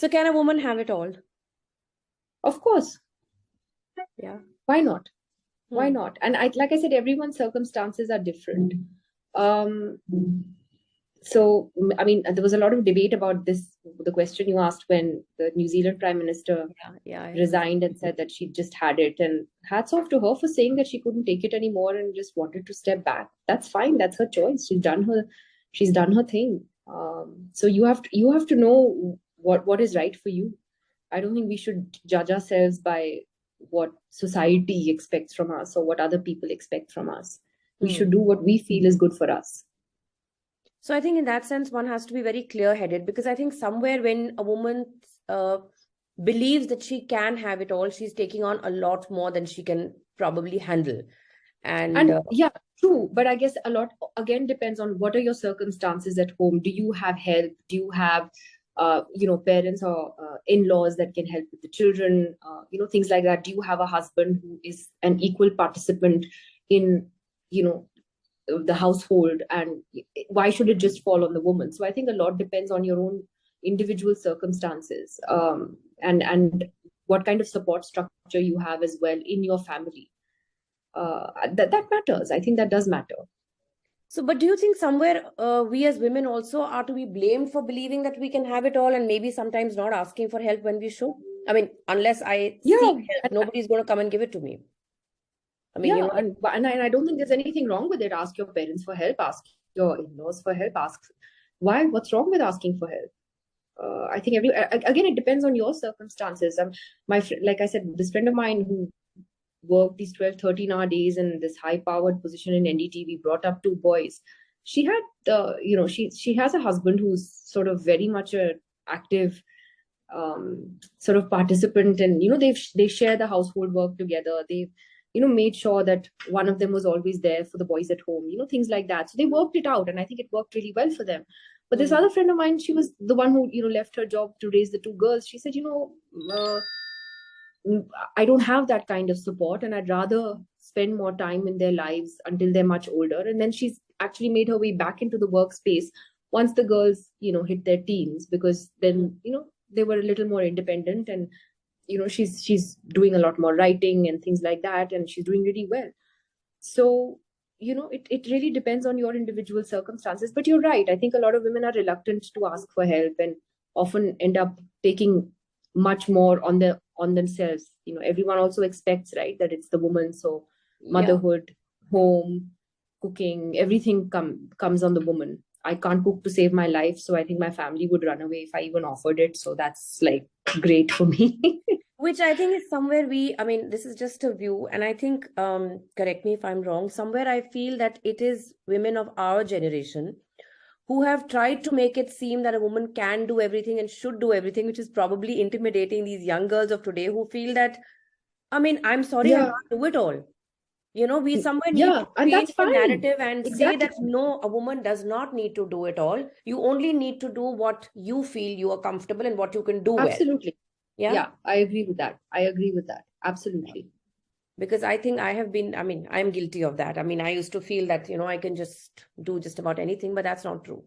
So can a woman have it all? Of course. Yeah. Why not? Why not? And like I said, everyone's circumstances are different. So, I mean, there was a lot of debate about this, the question you asked when the New Zealand Prime Minister resigned and said that she just had it. And hats off to her for saying that she couldn't take it anymore and just wanted to step back. That's fine. That's her choice. She's done her thing. So you have to know what is right for you. I don't think we should judge ourselves by what society expects from us or what other people expect from us. We should do what we feel is good for us. So I think in that sense, one has to be very clear-headed, because I think somewhere when a woman believes that she can have it all, she's taking on a lot more than she can probably handle. And yeah, true. But I guess a lot, again, depends on what are your circumstances at home. Do you have help? Do you have, parents or in-laws that can help with the children? Things like that. Do you have a husband who is an equal participant in, the household, and why should it just fall on the woman? So I think a lot depends on your own individual circumstances, and what kind of support structure you have as well in your family. That matters. I think that does matter. So, but do you think somewhere we as women also are to be blamed for believing that we can have it all, and maybe sometimes not asking for help when we should? I mean, unless I seek help, nobody's going to come and give it to me. I mean, and I don't think there's anything wrong with it. Ask your parents for help. Ask your in-laws for help. Ask why. What's wrong with asking for help? I think again, it depends on your circumstances. Like I said, this friend of mine who worked these 12, 13-hour days in this high-powered position in NDTV, brought up 2 boys. She had, she has a husband who's sort of very much a active sort of participant, and they share the household work together. They've made sure that one of them was always there for the boys at home, things like that. So they worked it out, and I think it worked really well for them. But this other friend of mine, she was the one who left her job to raise the 2 girls. She said, I don't have that kind of support, and I'd rather spend more time in their lives until they're much older. And then she's actually made her way back into the workspace once the girls hit their teens, because then they were a little more independent, and she's doing a lot more writing and things like that, and she's doing really well. So it really depends on your individual circumstances. But you're right, I think a lot of women are reluctant to ask for help and often end up taking much more on themselves. Everyone also expects, right, that it's the woman. So motherhood, home, cooking, everything comes on the woman. I can't cook to save my life, so I think my family would run away if I even offered it. So that's like great for me. Which I think is somewhere this is just a view, and I think, correct me if I'm wrong, somewhere I feel that it is women of our generation who have tried to make it seem that a woman can do everything and should do everything, which is probably intimidating these young girls of today who feel that, I'm sorry, I can't do it all. We somewhere need to change the narrative and say that no, a woman does not need to do it all. You only need to do what you feel you are comfortable and what you can do well. Absolutely. Yeah, I agree with that. Absolutely. Because I think I'm guilty of that. I used to feel that, I can just do just about anything, but that's not true.